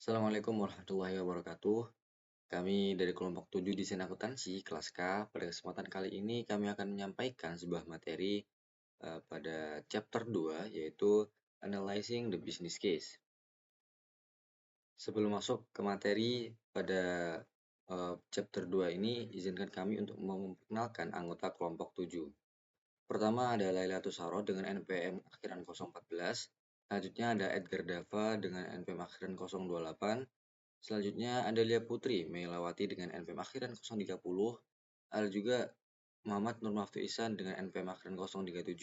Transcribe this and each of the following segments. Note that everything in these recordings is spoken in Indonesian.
Assalamualaikum warahmatullahi wabarakatuh. Kami dari kelompok 7 Desain Akuntansi kelas K. Pada kesempatan kali ini kami akan menyampaikan sebuah materi pada chapter 2 yaitu Analyzing the Business Case. Sebelum masuk ke materi pada chapter 2 ini, izinkan kami untuk memperkenalkan anggota kelompok 7. Pertama ada Lailatul Saro dengan NPM akhiran 014. Selanjutnya ada Edgar Dava dengan NPM akhiran 028. Selanjutnya ada Lia Putri Melawati dengan NPM akhiran 030. Ada juga Muhammad Nurmaftu Ihsan dengan NPM akhiran 037.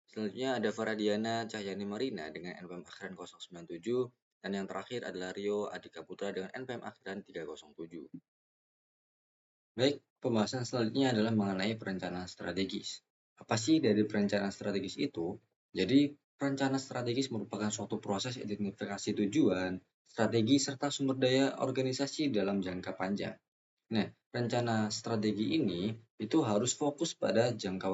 Selanjutnya ada Faradiana Cahyani Marina dengan NPM akhiran 097. Dan yang terakhir adalah Rio Adika Putra dengan NPM akhiran 307. Baik, pembahasan selanjutnya adalah mengenai perencanaan strategis. Apa sih dari perencanaan strategis itu? Jadi, perencanaan strategis merupakan suatu proses identifikasi tujuan, strategi, serta sumber daya organisasi dalam jangka panjang. Nah, rencana strategi ini itu harus fokus pada jangka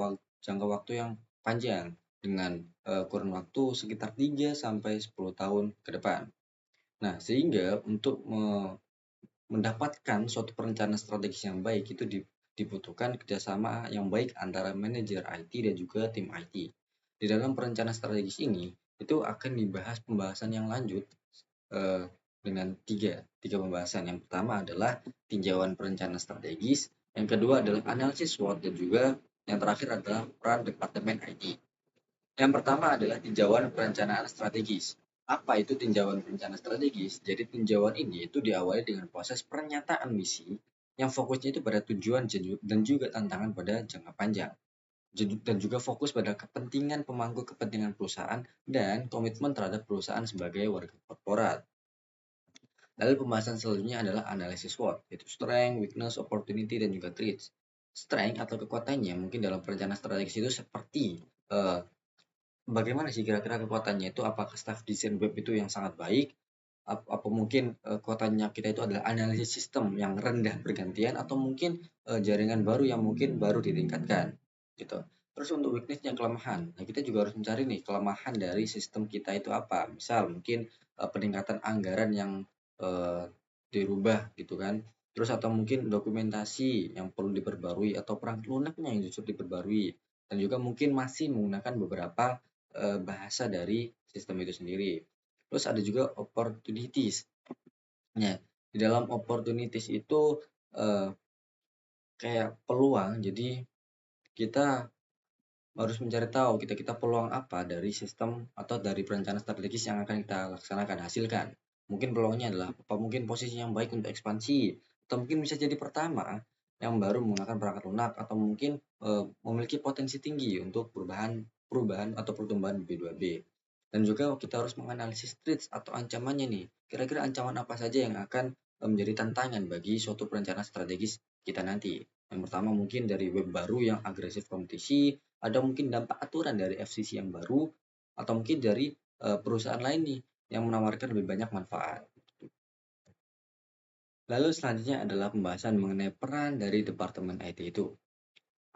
waktu yang panjang dengan kurun waktu sekitar 3 sampai 10 tahun ke depan. Nah, sehingga untuk mendapatkan suatu perencanaan strategis yang baik itu dibutuhkan kerjasama yang baik antara manajer IT dan juga tim IT. Di dalam perencanaan strategis ini itu akan dibahas pembahasan yang lanjut dengan tiga pembahasan. Yang pertama adalah tinjauan perencanaan strategis, yang kedua adalah analisis SWOT, dan juga yang terakhir adalah peran Departemen IT. Yang pertama adalah tinjauan perencanaan strategis. Apa itu tinjauan perencanaan strategis? Jadi tinjauan ini itu diawali dengan proses pernyataan misi yang fokusnya itu pada tujuan dan juga tantangan pada jangka panjang. Dan juga fokus pada kepentingan pemangku kepentingan perusahaan dan komitmen terhadap perusahaan sebagai warga korporat. Lalu pembahasan selanjutnya adalah analisis SWOT, yaitu strength, weakness, opportunity, dan juga threats. Strength atau kekuatannya mungkin dalam perencanaan strategis itu seperti bagaimana sih kira-kira kekuatannya itu, apakah staff desain web itu yang sangat baik, apa mungkin kekuatannya kita itu adalah analisis sistem yang rendah bergantian, atau mungkin jaringan baru yang mungkin baru ditingkatkan gitu. Terus untuk weakness-nya, kelemahan. Nah, kita juga harus mencari nih kelemahan dari sistem kita itu apa. Misal mungkin peningkatan anggaran yang dirubah gitu kan. Terus atau mungkin dokumentasi yang perlu diperbarui atau perang lunaknya yang justru diperbarui. Dan juga mungkin masih menggunakan beberapa bahasa dari sistem itu sendiri. Terus ada juga opportunities. Nah, di dalam opportunities itu kayak peluang. Jadi kita harus mencari tahu kita peluang apa dari sistem atau dari perencanaan strategis yang akan kita laksanakan, hasilkan. Mungkin peluangnya adalah apa, mungkin posisi yang baik untuk ekspansi, atau mungkin bisa jadi pertama yang baru menggunakan perangkat lunak, atau mungkin memiliki potensi tinggi untuk perubahan atau pertumbuhan B2B. Dan juga kita harus menganalisis threats atau ancamannya nih. Kira-kira ancaman apa saja yang akan menjadi tantangan bagi suatu perencanaan strategis kita nanti. Yang pertama mungkin dari web baru yang agresif kompetisi, ada mungkin dampak aturan dari FCC yang baru, atau mungkin dari perusahaan lain nih yang menawarkan lebih banyak manfaat. Lalu selanjutnya adalah pembahasan mengenai peran dari Departemen IT itu.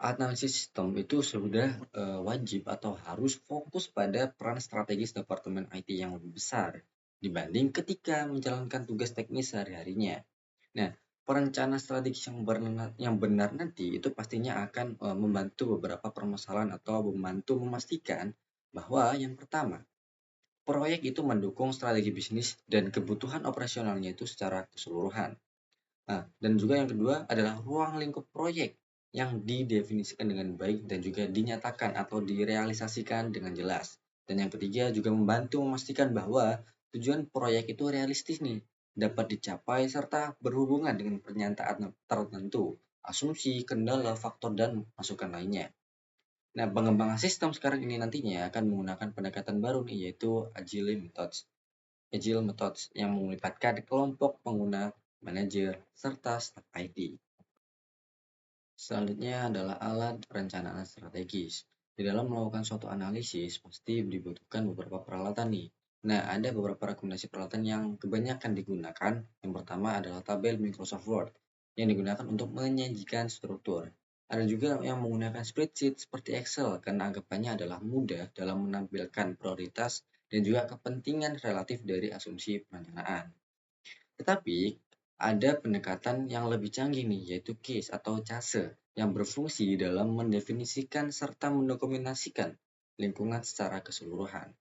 Analisis sistem itu sudah wajib atau harus fokus pada peran strategis Departemen IT yang lebih besar dibanding ketika menjalankan tugas teknis sehari-harinya. Nah, perencanaan strategis yang benar nanti itu pastinya akan membantu beberapa permasalahan atau membantu memastikan bahwa yang pertama, proyek itu mendukung strategi bisnis dan kebutuhan operasionalnya itu secara keseluruhan. Nah, dan juga yang kedua adalah ruang lingkup proyek yang didefinisikan dengan baik dan juga dinyatakan atau direalisasikan dengan jelas. Dan yang ketiga juga membantu memastikan bahwa tujuan proyek itu realistis nih, dapat dicapai serta berhubungan dengan pernyataan tertentu, asumsi, kendala, faktor, dan masukan lainnya. Nah, pengembangan sistem sekarang ini nantinya akan menggunakan pendekatan baru nih, yaitu Agile Methods yang melibatkan kelompok pengguna, manajer, serta staf IT. Selanjutnya adalah alat perencanaan strategis. Di dalam melakukan suatu analisis, pasti dibutuhkan beberapa peralatan nih. Nah, ada beberapa rekomendasi peralatan yang kebanyakan digunakan. Yang pertama adalah tabel Microsoft Word, yang digunakan untuk menyajikan struktur. Ada juga yang menggunakan spreadsheet seperti Excel, karena anggapannya adalah mudah dalam menampilkan prioritas dan juga kepentingan relatif dari asumsi perencanaan. Tetapi ada pendekatan yang lebih canggih nih, yaitu case atau case yang berfungsi dalam mendefinisikan serta mendokumentasikan lingkungan secara keseluruhan.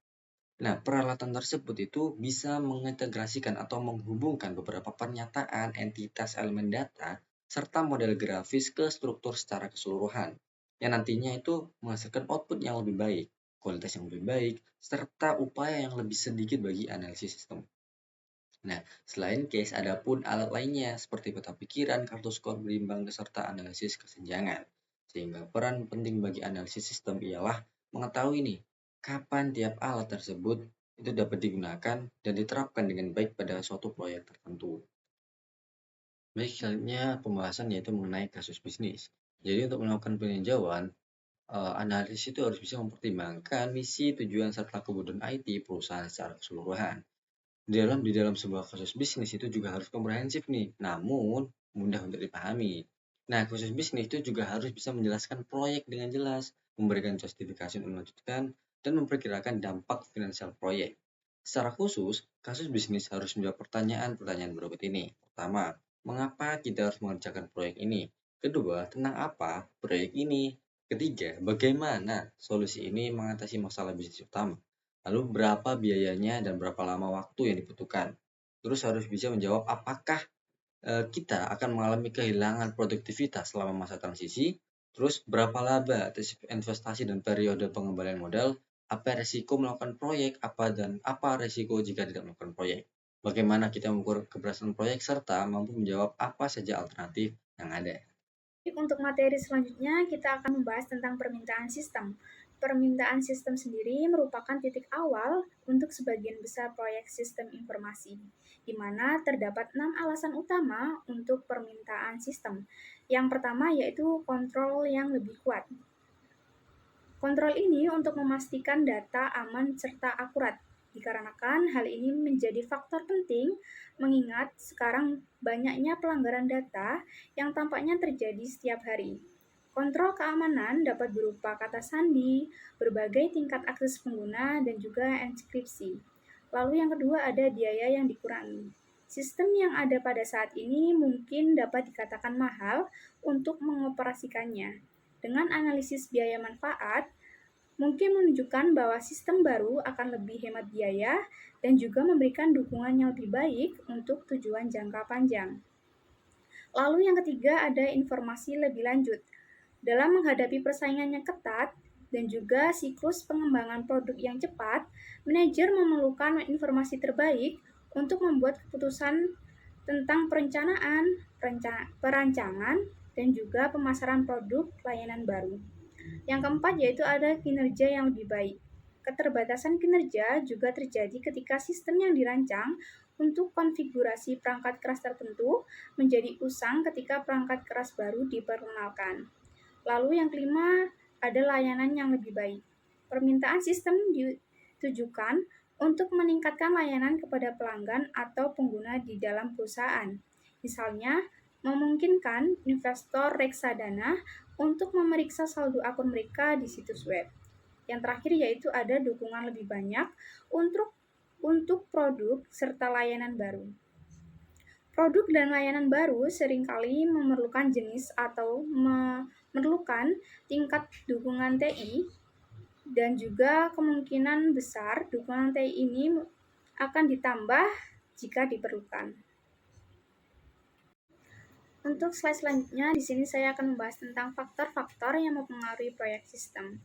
Nah, peralatan tersebut itu bisa mengintegrasikan atau menghubungkan beberapa pernyataan, entitas, elemen data, serta model grafis ke struktur secara keseluruhan, yang nantinya itu menghasilkan output yang lebih baik, kualitas yang lebih baik, serta upaya yang lebih sedikit bagi analisis sistem. Nah, selain case, ada pun alat lainnya seperti peta pikiran, kartu skor berimbang, serta analisis kesenjangan. Sehingga peran penting bagi analisis sistem ialah mengetahui nih, kapan tiap alat tersebut itu dapat digunakan dan diterapkan dengan baik pada suatu proyek tertentu. Baik, selanjutnya pembahasan yaitu mengenai kasus bisnis. Jadi untuk melakukan peninjauan, analis itu harus bisa mempertimbangkan misi, tujuan, serta kebutuhan IT perusahaan secara keseluruhan. Di dalam sebuah kasus bisnis itu juga harus komprehensif nih, namun mudah untuk dipahami. Nah, kasus bisnis itu juga harus bisa menjelaskan proyek dengan jelas, memberikan justifikasi untuk melanjutkan, dan memperkirakan dampak finansial proyek. Secara khusus, kasus bisnis harus menjawab pertanyaan-pertanyaan berikut ini. Pertama, mengapa kita harus mengerjakan proyek ini? Kedua, tentang apa proyek ini? Ketiga, bagaimana solusi ini mengatasi masalah bisnis utama? Lalu berapa biayanya dan berapa lama waktu yang dibutuhkan. Terus harus bisa menjawab apakah kita akan mengalami kehilangan produktivitas selama masa transisi. Terus berapa laba atas investasi dan periode pengembalian modal. Apa resiko melakukan proyek, apa resiko jika tidak melakukan proyek. Bagaimana kita mengukur keberhasilan proyek serta mampu menjawab apa saja alternatif yang ada. Untuk materi selanjutnya, kita akan membahas tentang permintaan sistem. Permintaan sistem sendiri merupakan titik awal untuk sebagian besar proyek sistem informasi, di mana terdapat 6 alasan utama untuk permintaan sistem. Yang pertama yaitu kontrol yang lebih kuat. Kontrol ini untuk memastikan data aman serta akurat, dikarenakan hal ini menjadi faktor penting mengingat sekarang banyaknya pelanggaran data yang tampaknya terjadi setiap hari. Kontrol keamanan dapat berupa kata sandi, berbagai tingkat akses pengguna, dan juga enkripsi. Lalu yang kedua ada biaya yang dikurangi. Sistem yang ada pada saat ini mungkin dapat dikatakan mahal untuk mengoperasikannya. Dengan analisis biaya manfaat, mungkin menunjukkan bahwa sistem baru akan lebih hemat biaya dan juga memberikan dukungan yang lebih baik untuk tujuan jangka panjang. Lalu yang ketiga ada informasi lebih lanjut. Dalam menghadapi persaingan yang ketat dan juga siklus pengembangan produk yang cepat, manajer memerlukan informasi terbaik untuk membuat keputusan tentang perencanaan, perancangan, dan juga pemasaran produk layanan baru. Yang keempat yaitu ada kinerja yang lebih baik. Keterbatasan kinerja juga terjadi ketika sistem yang dirancang untuk konfigurasi perangkat keras tertentu menjadi usang ketika perangkat keras baru diperkenalkan. Lalu yang kelima ada layanan yang lebih baik. Permintaan sistem ditujukan untuk meningkatkan layanan kepada pelanggan atau pengguna di dalam perusahaan. Misalnya, memungkinkan investor reksadana untuk memeriksa saldo akun mereka di situs web. Yang terakhir yaitu ada dukungan lebih banyak untuk produk serta layanan baru. Produk dan layanan baru seringkali memerlukan jenis atau memerlukan tingkat dukungan TI dan juga kemungkinan besar dukungan TI ini akan ditambah jika diperlukan. Untuk slide selanjutnya, di sini saya akan membahas tentang faktor-faktor yang mempengaruhi proyek sistem.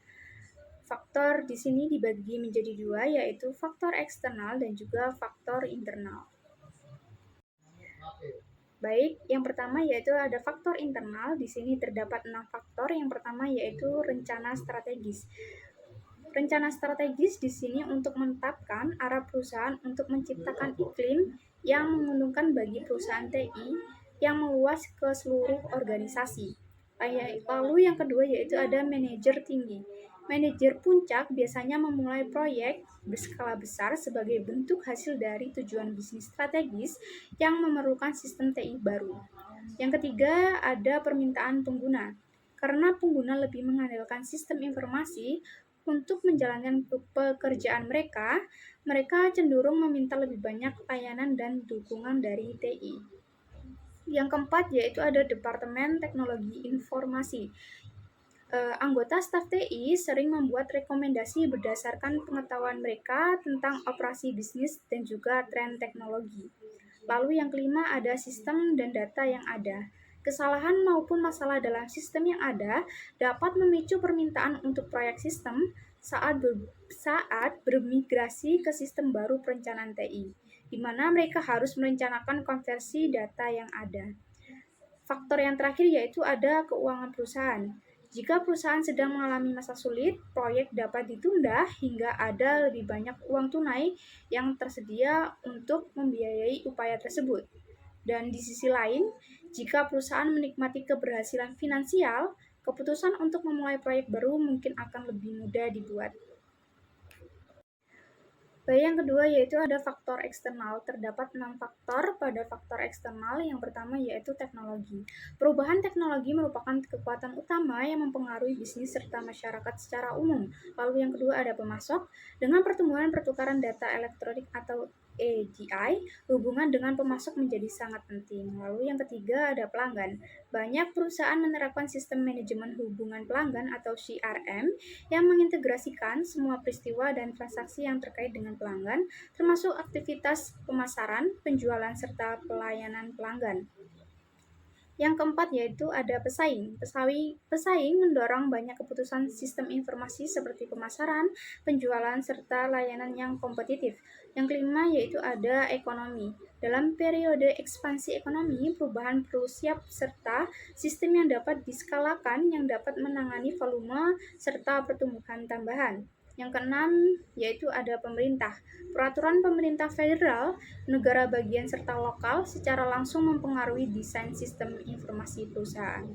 Faktor di sini dibagi menjadi dua, yaitu faktor eksternal dan juga faktor internal. Baik, yang pertama yaitu ada faktor internal. Di sini terdapat 6 faktor. Yang pertama yaitu rencana strategis. Rencana strategis di sini untuk menetapkan arah perusahaan untuk menciptakan iklim yang menguntungkan bagi perusahaan TI yang meluas ke seluruh organisasi. Lalu yang kedua yaitu ada manajer tinggi. Manajer puncak biasanya memulai proyek berskala besar sebagai bentuk hasil dari tujuan bisnis strategis yang memerlukan sistem TI baru. Yang ketiga ada permintaan pengguna. Karena pengguna lebih mengandalkan sistem informasi Untuk menjalankan pekerjaan mereka, mereka cenderung meminta lebih banyak layanan dan dukungan dari TI. Yang keempat yaitu ada Departemen Teknologi Informasi. Anggota staf TI sering membuat rekomendasi berdasarkan pengetahuan mereka tentang operasi bisnis dan juga tren teknologi. Lalu yang kelima ada sistem dan data yang ada. Kesalahan maupun masalah dalam sistem yang ada dapat memicu permintaan untuk proyek sistem saat bermigrasi ke sistem baru perencanaan TI, di mana mereka harus merencanakan konversi data yang ada. Faktor yang terakhir yaitu ada keuangan perusahaan. Jika perusahaan sedang mengalami masa sulit, proyek dapat ditunda hingga ada lebih banyak uang tunai yang tersedia untuk membiayai upaya tersebut. Dan di sisi lain, jika perusahaan menikmati keberhasilan finansial, keputusan untuk memulai proyek baru mungkin akan lebih mudah dibuat. Yang kedua yaitu ada faktor eksternal. Terdapat 6 faktor pada faktor eksternal. Yang pertama yaitu teknologi. Perubahan teknologi merupakan kekuatan utama yang mempengaruhi bisnis serta masyarakat secara umum. Lalu yang kedua ada pemasok. Dengan pertumbuhan pertukaran data elektronik atau AGI, hubungan dengan pemasok menjadi sangat penting. Lalu yang ketiga ada pelanggan. Banyak perusahaan menerapkan sistem manajemen hubungan pelanggan atau CRM yang mengintegrasikan semua peristiwa dan transaksi yang terkait dengan pelanggan, termasuk aktivitas pemasaran, penjualan, serta pelayanan pelanggan. Yang keempat yaitu ada pesaing. Pesaing mendorong banyak keputusan sistem informasi seperti pemasaran, penjualan, serta layanan yang kompetitif. Yang kelima yaitu ada ekonomi. Dalam periode ekspansi ekonomi, perubahan perlu siap serta sistem yang dapat diskalakan yang dapat menangani volume serta pertumbuhan tambahan. Yang keenam yaitu ada pemerintah. Peraturan pemerintah federal, negara bagian serta lokal secara langsung mempengaruhi desain sistem informasi perusahaan.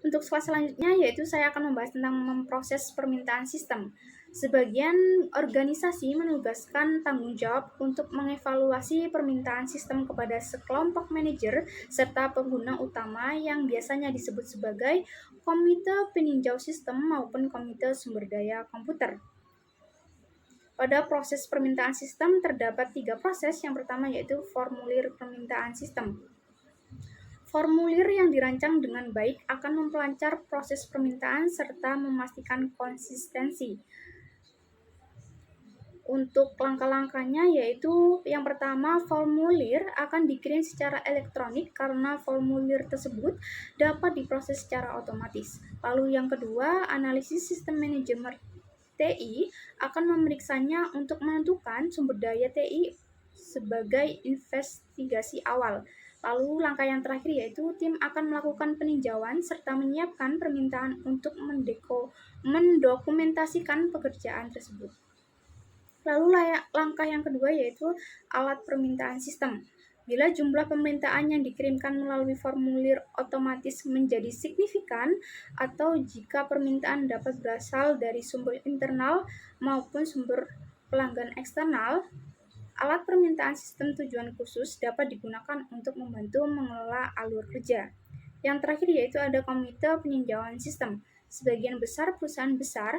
Untuk slide selanjutnya yaitu saya akan membahas tentang memproses permintaan sistem. Sebagian organisasi menugaskan tanggung jawab untuk mengevaluasi permintaan sistem kepada sekelompok manajer serta pengguna utama yang biasanya disebut sebagai komite peninjau sistem maupun komite sumber daya komputer. Pada proses permintaan sistem terdapat 3 proses. Yang pertama yaitu formulir permintaan sistem. Formulir yang dirancang dengan baik akan memperlancar proses permintaan serta memastikan konsistensi. Untuk langkah-langkahnya yaitu yang pertama, formulir akan dikirim secara elektronik karena formulir tersebut dapat diproses secara otomatis. Lalu yang kedua, analisis sistem manajemen TI akan memeriksanya untuk menentukan sumber daya TI sebagai investigasi awal. Lalu langkah yang terakhir yaitu tim akan melakukan peninjauan serta menyiapkan permintaan untuk mendokumentasikan pekerjaan tersebut. Lalu langkah yang kedua yaitu alat permintaan sistem. Bila jumlah permintaan yang dikirimkan melalui formulir otomatis menjadi signifikan atau jika permintaan dapat berasal dari sumber internal maupun sumber pelanggan eksternal, alat permintaan sistem tujuan khusus dapat digunakan untuk membantu mengelola alur kerja. Yang terakhir yaitu ada komite peninjauan sistem. Sebagian besar perusahaan besar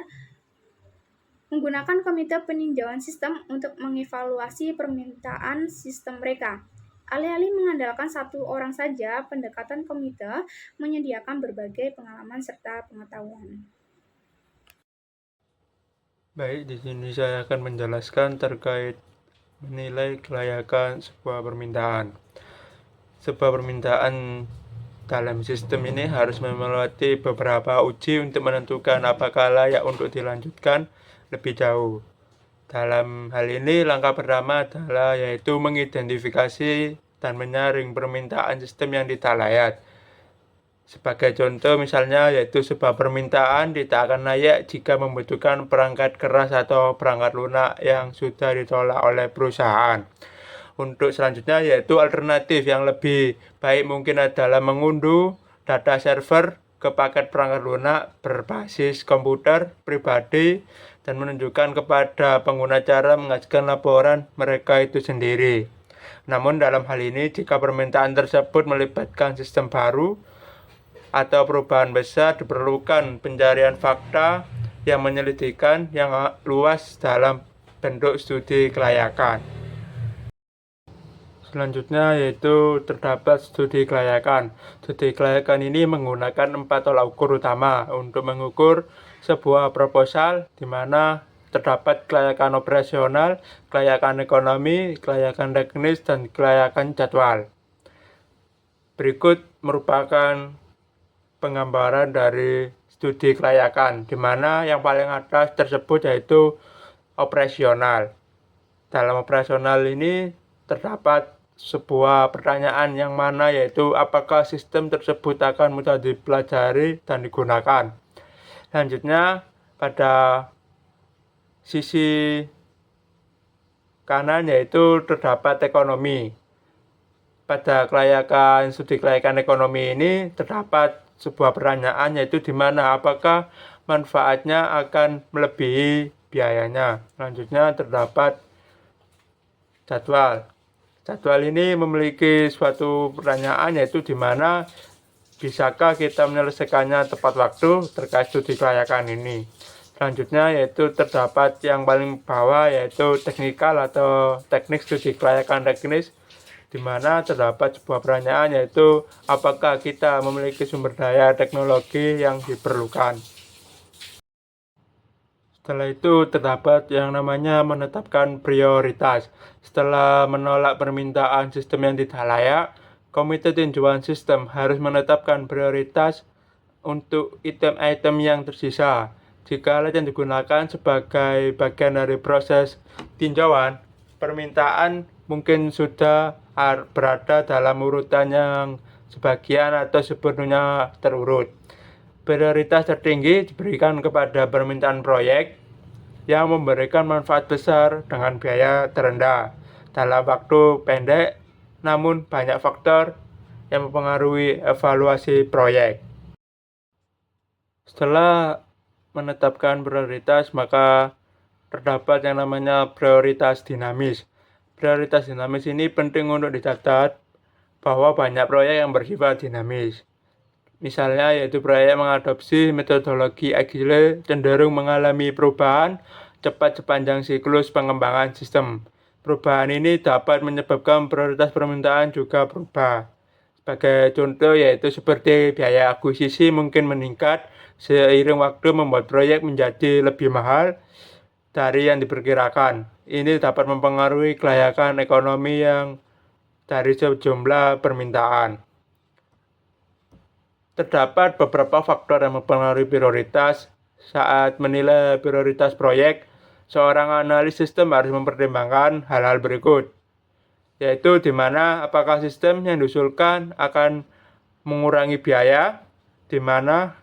menggunakan komite peninjauan sistem untuk mengevaluasi permintaan sistem mereka. Alih-alih mengandalkan satu orang saja, pendekatan komite menyediakan berbagai pengalaman serta pengetahuan. Baik, di sini saya akan menjelaskan terkait menilai kelayakan sebuah permintaan. Sebuah permintaan dalam sistem ini harus melewati beberapa uji untuk menentukan apakah layak untuk dilanjutkan lebih jauh. Dalam hal ini, langkah pertama adalah yaitu mengidentifikasi dan menyaring permintaan sistem yang tidak layak. Sebagai contoh misalnya yaitu sebuah permintaan tidak akan layak jika membutuhkan perangkat keras atau perangkat lunak yang sudah ditolak oleh perusahaan. Untuk selanjutnya yaitu alternatif yang lebih baik mungkin adalah mengunduh data server ke paket perangkat lunak berbasis komputer pribadi dan menunjukkan kepada pengguna cara mengajukan laporan mereka itu sendiri. Namun dalam hal ini jika permintaan tersebut melibatkan sistem baru, atau perubahan besar, diperlukan pencarian fakta yang menyelidikan yang luas dalam bentuk studi kelayakan. Selanjutnya yaitu terdapat studi kelayakan. Studi kelayakan ini menggunakan 4 tolak ukur utama untuk mengukur sebuah proposal di mana terdapat kelayakan operasional, kelayakan ekonomi, kelayakan teknis, dan kelayakan jadwal. Berikut merupakan penggambaran dari studi kelayakan, di mana yang paling atas tersebut yaitu operasional. Dalam operasional ini terdapat sebuah pertanyaan yang mana yaitu apakah sistem tersebut akan mudah dipelajari dan digunakan. Selanjutnya pada sisi kanan yaitu terdapat ekonomi. Pada studi kelayakan ekonomi ini terdapat sebuah pertanyaan yaitu di mana apakah manfaatnya akan melebihi biayanya. Selanjutnya terdapat jadwal. Jadwal ini memiliki suatu pertanyaan yaitu di mana bisakah kita menyelesaikannya tepat waktu terkait studi kelayakan ini. Selanjutnya yaitu terdapat yang paling bawah yaitu teknikal atau teknik studi kelayakan teknis, di mana terdapat sebuah pertanyaan yaitu apakah kita memiliki sumber daya teknologi yang diperlukan. Setelah itu terdapat yang namanya menetapkan prioritas. Setelah menolak permintaan sistem yang tidak layak, Komite Tinjauan Sistem harus menetapkan prioritas untuk item-item yang tersisa. Jika alat yang digunakan sebagai bagian dari proses tinjauan, permintaan mungkin sudah berada dalam urutan yang sebagian atau sepenuhnya terurut. Prioritas tertinggi diberikan kepada permintaan proyek yang memberikan manfaat besar dengan biaya terendah dalam waktu pendek, namun banyak faktor yang mempengaruhi evaluasi proyek. Setelah menetapkan prioritas, maka terdapat yang namanya prioritas dinamis. Prioritas dinamis ini penting untuk dicatat bahwa banyak proyek yang bersifat dinamis. Misalnya yaitu proyek mengadopsi metodologi Agile cenderung mengalami perubahan cepat sepanjang siklus pengembangan sistem. Perubahan ini dapat menyebabkan prioritas permintaan juga berubah. Sebagai contoh yaitu seperti biaya akuisisi mungkin meningkat seiring waktu membuat proyek menjadi lebih mahal dari yang diperkirakan. Ini dapat mempengaruhi kelayakan ekonomi yang dari sejumlah permintaan. Terdapat beberapa faktor yang mempengaruhi prioritas. Saat menilai prioritas proyek, seorang analis sistem harus mempertimbangkan hal-hal berikut, yaitu di mana apakah sistem yang diusulkan akan mengurangi biaya, di mana,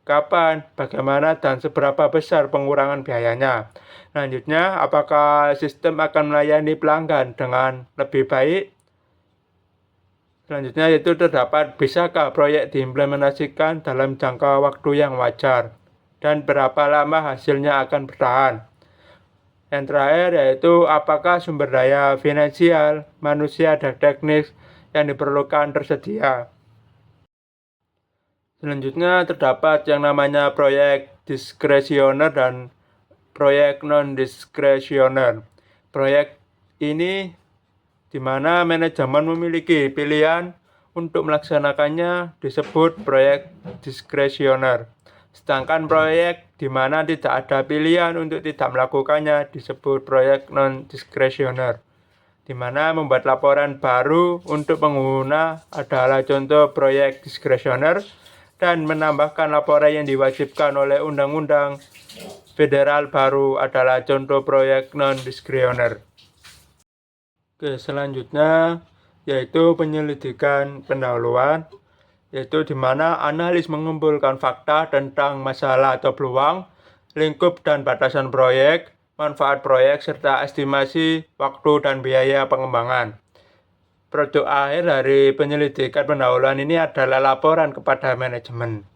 kapan, bagaimana, dan seberapa besar pengurangan biayanya. Selanjutnya, apakah sistem akan melayani pelanggan dengan lebih baik. Selanjutnya yaitu terdapat bisakah proyek diimplementasikan dalam jangka waktu yang wajar dan berapa lama hasilnya akan bertahan. Yang terakhir yaitu apakah sumber daya finansial, manusia, dan teknis yang diperlukan tersedia. Selanjutnya terdapat yang namanya proyek diskresioner dan proyek non-diskresioner. Proyek ini di mana manajemen memiliki pilihan untuk melaksanakannya disebut proyek diskresioner. Sedangkan proyek di mana tidak ada pilihan untuk tidak melakukannya disebut proyek non-diskresioner. Di mana membuat laporan baru untuk pengguna adalah contoh proyek diskresioner dan menambahkan laporan yang diwajibkan oleh undang-undang federal baru adalah contoh proyek non-diskresioner. Oke, selanjutnya yaitu penyelidikan pendahuluan, yaitu di mana analis mengumpulkan fakta tentang masalah atau peluang, lingkup dan batasan proyek, manfaat proyek, serta estimasi waktu dan biaya pengembangan. Produk akhir dari penyelidikan pendahuluan ini adalah laporan kepada manajemen.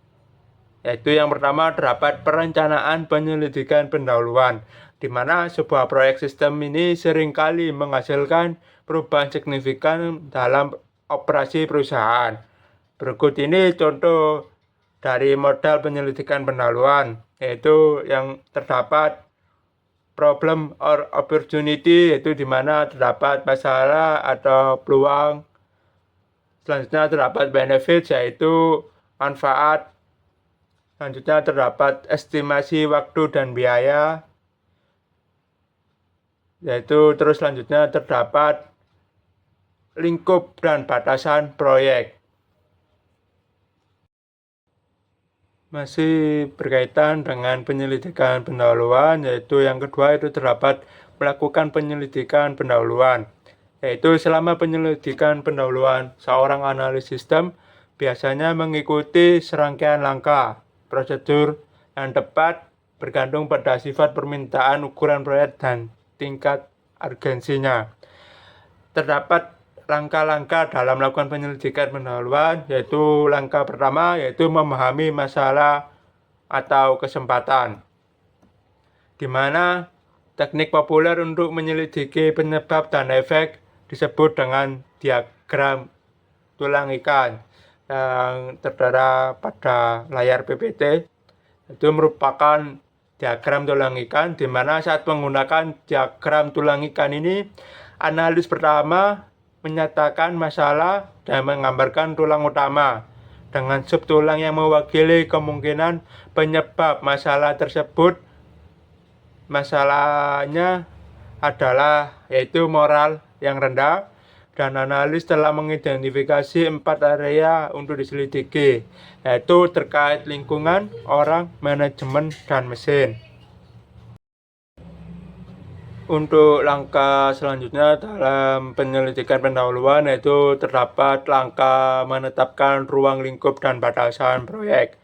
Yaitu yang pertama terdapat perencanaan penyelidikan pendahuluan, di mana sebuah proyek sistem ini seringkali menghasilkan perubahan signifikan dalam operasi perusahaan. Berikut ini contoh dari modal penyelidikan pendahuluan, yaitu yang terdapat problem or opportunity, yaitu di mana terdapat masalah atau peluang. Selanjutnya terdapat benefit, yaitu manfaat. Selanjutnya terdapat estimasi waktu dan biaya, yaitu terus selanjutnya terdapat lingkup dan batasan proyek. Masih berkaitan dengan penyelidikan pendahuluan, yaitu yang kedua itu terdapat melakukan penyelidikan pendahuluan, yaitu selama penyelidikan pendahuluan seorang analis sistem biasanya mengikuti serangkaian langkah prosedur yang tepat bergantung pada sifat permintaan, ukuran proyek, dan tingkat urgensinya. Terdapat langkah-langkah dalam melakukan penyelidikan pendahuluan, yaitu langkah pertama yaitu memahami masalah atau kesempatan, di mana teknik populer untuk menyelidiki penyebab dan efek disebut dengan diagram tulang ikan yang tertera pada layar PPT. Itu merupakan diagram tulang ikan, di mana saat menggunakan diagram tulang ikan ini, analis pertama menyatakan masalah dan menggambarkan tulang utama dengan subtulang yang mewakili kemungkinan penyebab masalah tersebut. Masalahnya adalah yaitu moral yang rendah, dan analis telah mengidentifikasi 4 area untuk diselidiki, yaitu terkait lingkungan, orang, manajemen, dan mesin. Untuk langkah selanjutnya dalam penyelidikan pendahuluan, yaitu terdapat langkah menetapkan ruang lingkup dan batasan proyek.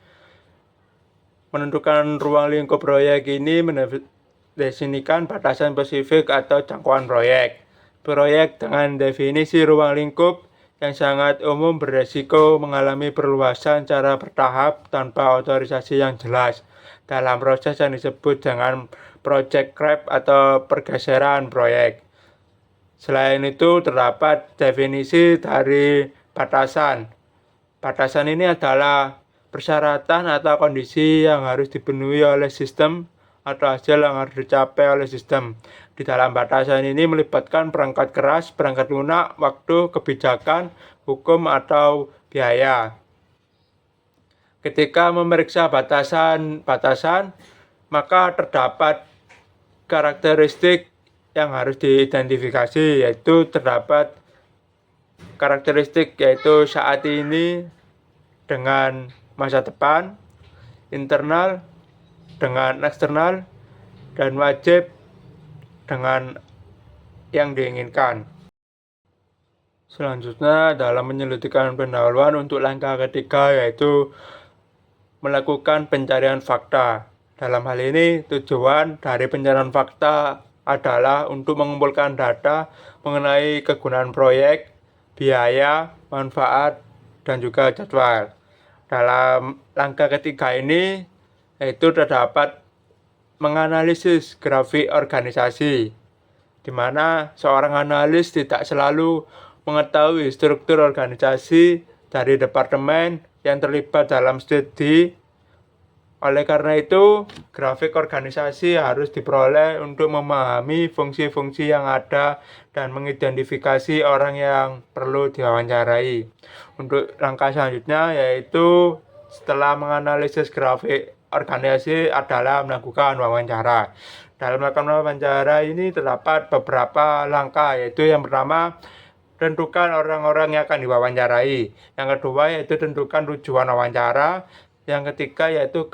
Menentukan ruang lingkup proyek ini mendefinisikan batasan spesifik atau jangkauan proyek. Proyek dengan definisi ruang lingkup yang sangat umum beresiko mengalami perluasan secara bertahap tanpa otorisasi yang jelas dalam proses yang disebut dengan project creep atau pergeseran proyek. Selain itu terdapat definisi dari batasan. Batasan ini adalah persyaratan atau kondisi yang harus dipenuhi oleh sistem atau hasil yang harus dicapai oleh sistem. Di dalam batasan ini melibatkan perangkat keras, perangkat lunak, waktu, kebijakan, hukum, atau biaya. Ketika memeriksa batasan, maka terdapat karakteristik yang harus diidentifikasi, yaitu terdapat karakteristik yaitu saat ini dengan masa depan, internal dengan eksternal, dan wajib dengan yang diinginkan. Selanjutnya dalam penyelidikan pendahuluan untuk langkah ketiga yaitu melakukan pencarian fakta. Dalam hal ini, tujuan dari pencarian fakta adalah untuk mengumpulkan data mengenai kegunaan proyek, biaya, manfaat, dan juga jadwal. Dalam langkah ketiga ini, yaitu terdapat menganalisis grafik organisasi, di mana seorang analis tidak selalu mengetahui struktur organisasi dari departemen yang terlibat dalam studi. Oleh karena itu, grafik organisasi harus diperoleh untuk memahami fungsi-fungsi yang ada dan mengidentifikasi orang yang perlu diwawancarai. Untuk langkah selanjutnya yaitu setelah menganalisis grafik organisasi adalah melakukan wawancara. Dalam melakukan wawancara ini terdapat beberapa langkah, yaitu yang pertama, tentukan orang-orang yang akan diwawancarai. Yang kedua yaitu tentukan tujuan wawancara. Yang ketiga yaitu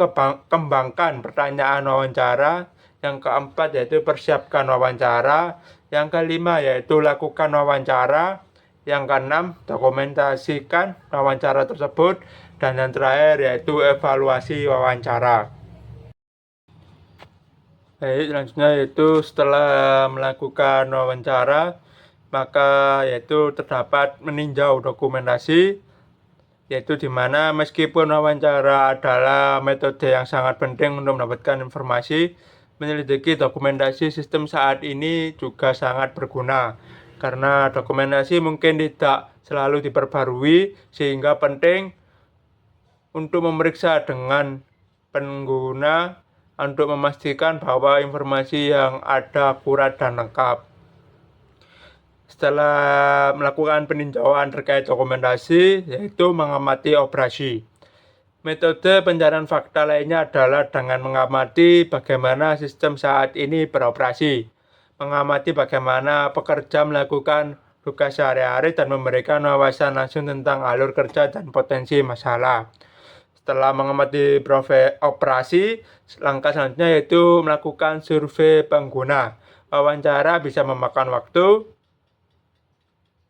kembangkan pertanyaan wawancara. Yang keempat yaitu persiapkan wawancara. Yang kelima yaitu lakukan wawancara. Yang keenam dokumentasikan wawancara tersebut. Dan yang terakhir yaitu evaluasi wawancara. Baik, selanjutnya yaitu setelah melakukan wawancara, maka yaitu terdapat meninjau dokumentasi, yaitu di mana meskipun wawancara adalah metode yang sangat penting untuk mendapatkan informasi, menyelidiki dokumentasi sistem saat ini juga sangat berguna. karena dokumentasi mungkin tidak selalu diperbarui, sehingga penting untuk memeriksa dengan pengguna untuk memastikan bahwa informasi yang ada akurat dan lengkap. Setelah melakukan peninjauan terkait dokumentasi, yaitu mengamati operasi. Metode pencarian fakta lainnya adalah dengan mengamati bagaimana sistem saat ini beroperasi, mengamati bagaimana pekerja melakukan tugas sehari-hari dan memberikan wawasan langsung tentang alur kerja dan potensi masalah. Setelah mengamati operasi, langkah selanjutnya yaitu melakukan survei pengguna. Wawancara bisa memakan waktu.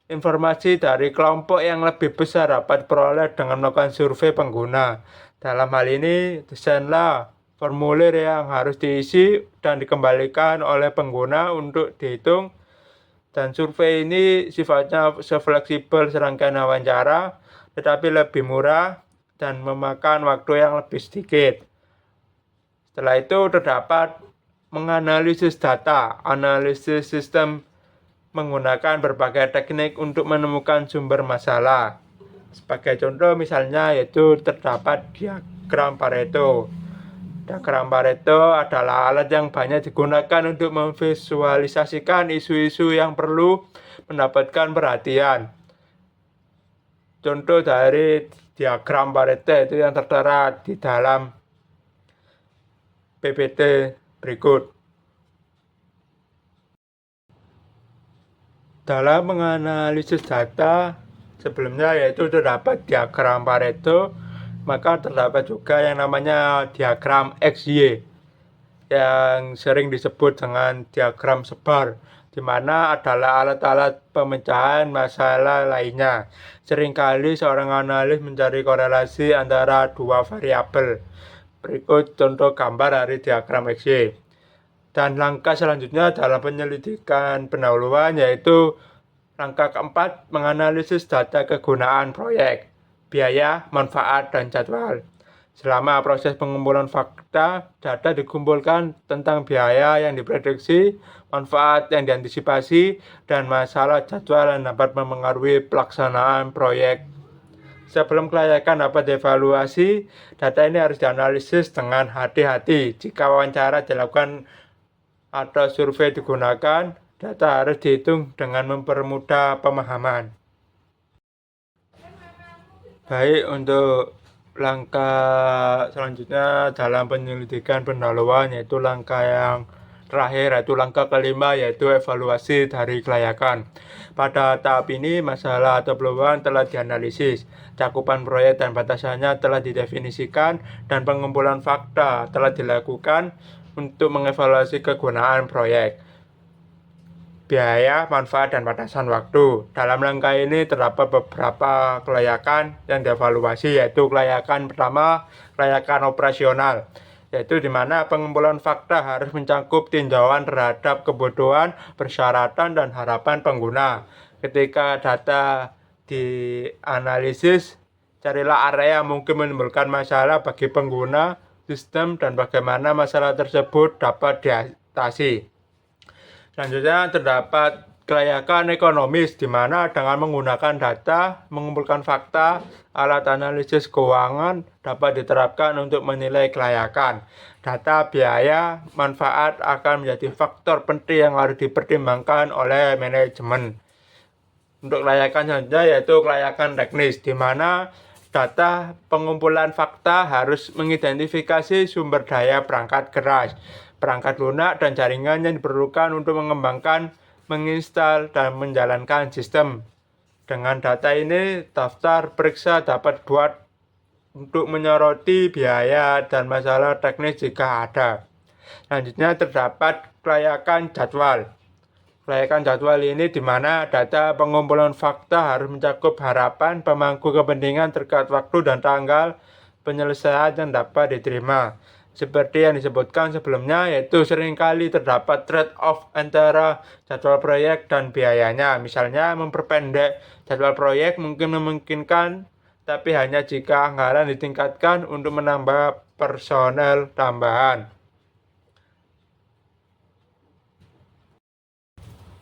Informasi dari kelompok yang lebih besar dapat diperoleh dengan melakukan survei pengguna. Dalam hal ini, desainlah formulir yang harus diisi dan dikembalikan oleh pengguna untuk dihitung. Dan survei ini sifatnya sefleksibel serangkaian wawancara, tetapi lebih murah dan memakan waktu yang lebih sedikit. Setelah itu terdapat menganalisis data, analisis sistem menggunakan berbagai teknik untuk menemukan sumber masalah. Sebagai contoh misalnya yaitu terdapat diagram Pareto. Diagram Pareto adalah alat yang banyak digunakan untuk memvisualisasikan isu-isu yang perlu mendapatkan perhatian. Contoh dari diagram Pareto itu yang tertera di dalam PPT berikut. Dalam menganalisis data sebelumnya yaitu terdapat diagram Pareto, maka terdapat juga yang namanya diagram XY yang sering disebut dengan diagram sebar, di mana adalah alat-alat pemecahan masalah lainnya. Seringkali seorang analis mencari korelasi antara dua variabel. Berikut contoh gambar dari diagram XY. Dan langkah selanjutnya dalam penyelidikan pendahuluan yaitu langkah keempat, menganalisis data kegunaan proyek, biaya, manfaat, dan jadwal. Selama proses pengumpulan fakta, data dikumpulkan tentang biaya yang diprediksi, manfaat yang diantisipasi, dan masalah jadwal yang dapat mempengaruhi pelaksanaan proyek. Sebelum kelayakan dapat dievaluasi, data ini harus dianalisis dengan hati-hati. Jika wawancara dilakukan atau survei digunakan, data harus dihitung dengan mempermudah pemahaman. Baik, untuk langkah selanjutnya dalam penyelidikan pendahuluan yaitu langkah yang terakhir, yaitu langkah kelima, yaitu evaluasi dari kelayakan. Pada tahap ini, masalah atau peluang telah dianalisis, cakupan proyek dan batasannya telah didefinisikan, dan pengumpulan fakta telah dilakukan untuk mengevaluasi kegunaan proyek, biaya, manfaat, dan batasan waktu. Dalam langkah ini terdapat beberapa kelayakan yang dievaluasi, yaitu kelayakan pertama, kelayakan operasional, yaitu di mana pengumpulan fakta harus mencakup tinjauan terhadap kebutuhan, persyaratan, dan harapan pengguna. Ketika data dianalisis, carilah area yang mungkin menimbulkan masalah bagi pengguna, sistem, dan bagaimana masalah tersebut dapat diatasi. Selanjutnya terdapat kelayakan ekonomis, di mana dengan menggunakan data, mengumpulkan fakta, alat analisis keuangan dapat diterapkan untuk menilai kelayakan. Data, biaya, manfaat akan menjadi faktor penting yang harus dipertimbangkan oleh manajemen. Untuk kelayakan selanjutnya yaitu kelayakan teknis, di mana data pengumpulan fakta harus mengidentifikasi sumber daya perangkat keras, perangkat lunak, dan jaringan yang diperlukan untuk mengembangkan, menginstal, dan menjalankan sistem. Dengan data ini, daftar periksa dapat dibuat untuk menyoroti biaya dan masalah teknis jika ada. Selanjutnya terdapat kelayakan jadwal. Kelayakan jadwal ini di mana data pengumpulan fakta harus mencakup harapan pemangku kepentingan terkait waktu dan tanggal penyelesaian yang dapat diterima. Seperti yang disebutkan sebelumnya, yaitu seringkali terdapat trade-off antara jadwal proyek dan biayanya. Misalnya, memperpendek jadwal proyek mungkin memungkinkan, tapi hanya jika anggaran ditingkatkan untuk menambah personel tambahan.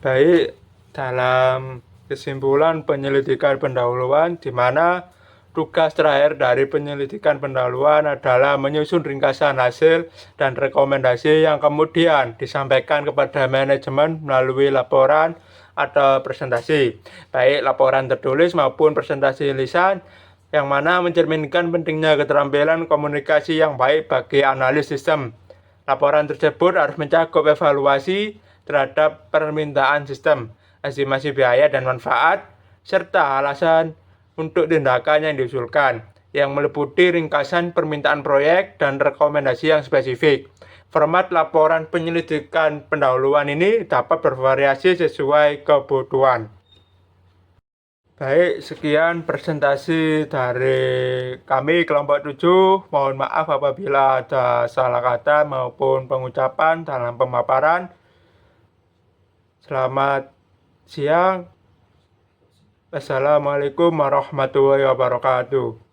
Baik, Dalam kesimpulan penyelidikan pendahuluan, di mana tugas terakhir dari penyelidikan pendahuluan adalah menyusun ringkasan hasil dan rekomendasi yang kemudian disampaikan kepada manajemen melalui laporan atau presentasi, baik laporan tertulis maupun presentasi lisan, yang mana mencerminkan pentingnya keterampilan komunikasi yang baik bagi analis sistem. Laporan tersebut harus mencakup evaluasi terhadap permintaan sistem, estimasi biaya dan manfaat, serta alasan untuk tindakan yang diusulkan, yang meliputi ringkasan permintaan proyek dan rekomendasi yang spesifik. Format laporan penyelidikan pendahuluan ini dapat bervariasi sesuai kebutuhan. Baik, sekian presentasi dari kami kelompok 7. Mohon maaf apabila ada salah kata maupun pengucapan dalam pemaparan. Selamat siang. Wassalamualaikum warahmatullahi wabarakatuh.